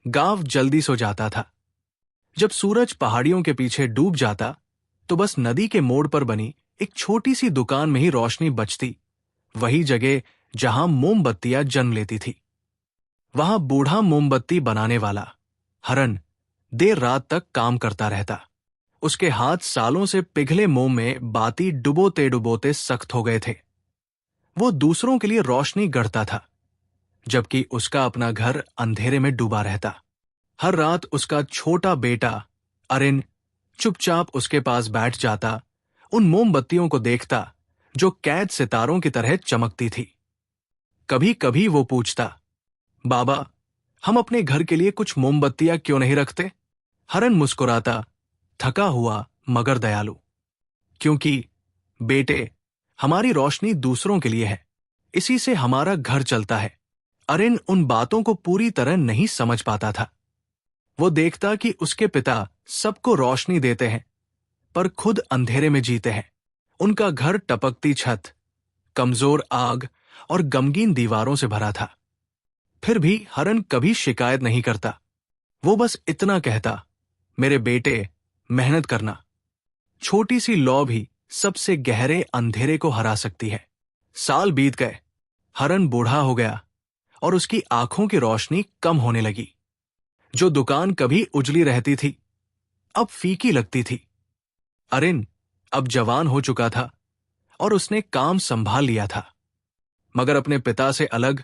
गांव जल्दी सो जाता था। जब सूरज पहाड़ियों के पीछे डूब जाता तो बस नदी के मोड़ पर बनी एक छोटी सी दुकान में ही रोशनी बचती, वही जगह जहां मोमबत्तियां जन्म लेती थी। वहां बूढ़ा मोमबत्ती बनाने वाला हरन देर रात तक काम करता रहता। उसके हाथ सालों से पिघले मोम में बाती डुबोते डुबोते सख्त हो गए थे। वो दूसरों के लिए रोशनी गढ़ता था, जबकि उसका अपना घर अंधेरे में डूबा रहता। हर रात उसका छोटा बेटा अरिन चुपचाप उसके पास बैठ जाता, उन मोमबत्तियों को देखता जो कैद सितारों की तरह चमकती थी। कभी कभी वो पूछता, बाबा, हम अपने घर के लिए कुछ मोमबत्तियां क्यों नहीं रखते? हरन मुस्कुराता, थका हुआ मगर दयालु। क्योंकि बेटे, हमारी रोशनी दूसरों के लिए है, इसी से हमारा घर चलता है। अरिन उन बातों को पूरी तरह नहीं समझ पाता था। वो देखता कि उसके पिता सबको रोशनी देते हैं, पर खुद अंधेरे में जीते हैं। उनका घर टपकती छत, कमजोर आग और गमगीन दीवारों से भरा था। फिर भी हरन कभी शिकायत नहीं करता। वो बस इतना कहता, मेरे बेटे, मेहनत करना। छोटी सी लौ भी सबसे गहरे अंधेरे को हरा सकती है। साल बीत गए, हरन बूढ़ा हो गया और उसकी आंखों की रोशनी कम होने लगी। जो दुकान कभी उजली रहती थी, अब फीकी लगती थी। अरिन अब जवान हो चुका था और उसने काम संभाल लिया था, मगर अपने पिता से अलग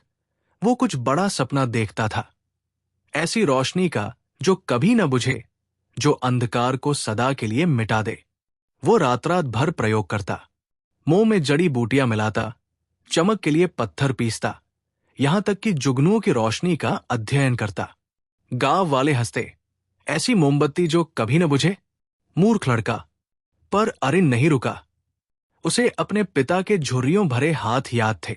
वो कुछ बड़ा सपना देखता था, ऐसी रोशनी का जो कभी न बुझे, जो अंधकार को सदा के लिए मिटा दे। वो रात रात भर प्रयोग करता, मुंह में जड़ी बूटियां मिलाता, चमक के लिए पत्थर पीसता, यहां तक कि जुगनुओं की रोशनी का अध्ययन करता। गांव वाले हंसते, ऐसी मोमबत्ती जो कभी न बुझे, मूर्ख लड़का। पर अरिन नहीं रुका। उसे अपने पिता के झुर्रियों भरे हाथ याद थे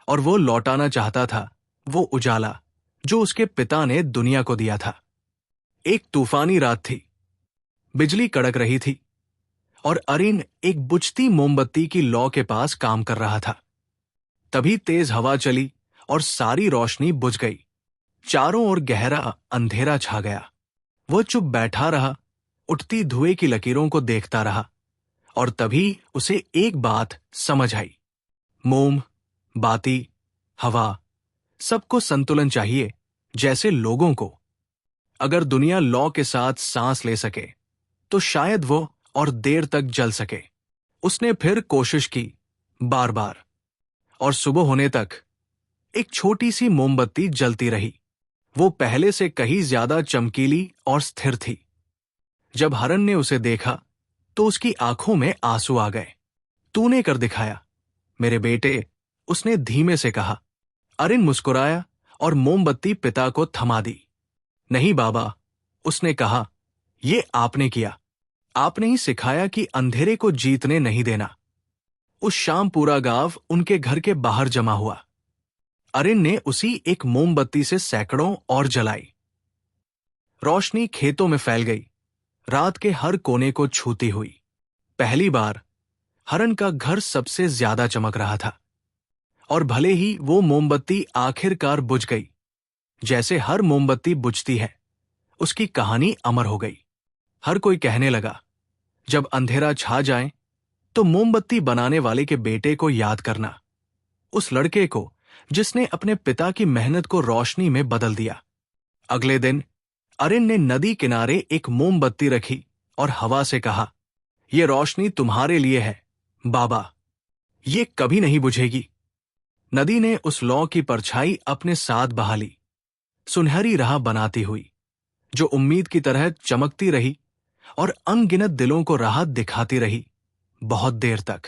और वो लौटाना चाहता था वो उजाला जो उसके पिता ने दुनिया को दिया था। एक तूफानी रात थी, बिजली कड़क रही थी और अरिन एक बुझती मोमबत्ती की लौ के पास काम कर रहा था। तभी तेज हवा चली और सारी रोशनी बुझ गई। चारों ओर गहरा अंधेरा छा गया। वो चुप बैठा रहा, उठती धुएं की लकीरों को देखता रहा, और तभी उसे एक बात समझ आई। मोम, बाती, हवा, सबको संतुलन चाहिए, जैसे लोगों को। अगर दुनिया लौ के साथ सांस ले सके तो शायद वो और देर तक जल सके। उसने फिर कोशिश की, बार बार, और सुबह होने तक एक छोटी सी मोमबत्ती जलती रही। वो पहले से कहीं ज्यादा चमकीली और स्थिर थी। जब हरन ने उसे देखा तो उसकी आंखों में आंसू आ गए। तूने कर दिखाया मेरे बेटे, उसने धीमे से कहा। अरिन मुस्कुराया और मोमबत्ती पिता को थमा दी। नहीं बाबा, उसने कहा, ये आपने किया। आपने ही सिखाया कि अंधेरे को जीतने नहीं देना। उस शाम पूरा गांव उनके घर के बाहर जमा हुआ। अरिन ने उसी एक मोमबत्ती से सैकड़ों और जलाई। रोशनी खेतों में फैल गई, रात के हर कोने को छूती हुई। पहली बार हरन का घर सबसे ज्यादा चमक रहा था, और भले ही वो मोमबत्ती आखिरकार बुझ गई, जैसे हर मोमबत्ती बुझती है, उसकी कहानी अमर हो गई। हर कोई कहने लगा, जब अंधेरा छा जाए तो मोमबत्ती बनाने वाले के बेटे को याद करना, उस लड़के को जिसने अपने पिता की मेहनत को रोशनी में बदल दिया। अगले दिन अरिन ने नदी किनारे एक मोमबत्ती रखी और हवा से कहा, यह रोशनी तुम्हारे लिए है बाबा, ये कभी नहीं बुझेगी। नदी ने उस लौ की परछाई अपने साथ बहा ली, सुनहरी राह बनाती हुई, जो उम्मीद की तरह चमकती रही और अनगिनत दिलों को राहत दिखाती रही, बहुत देर तक।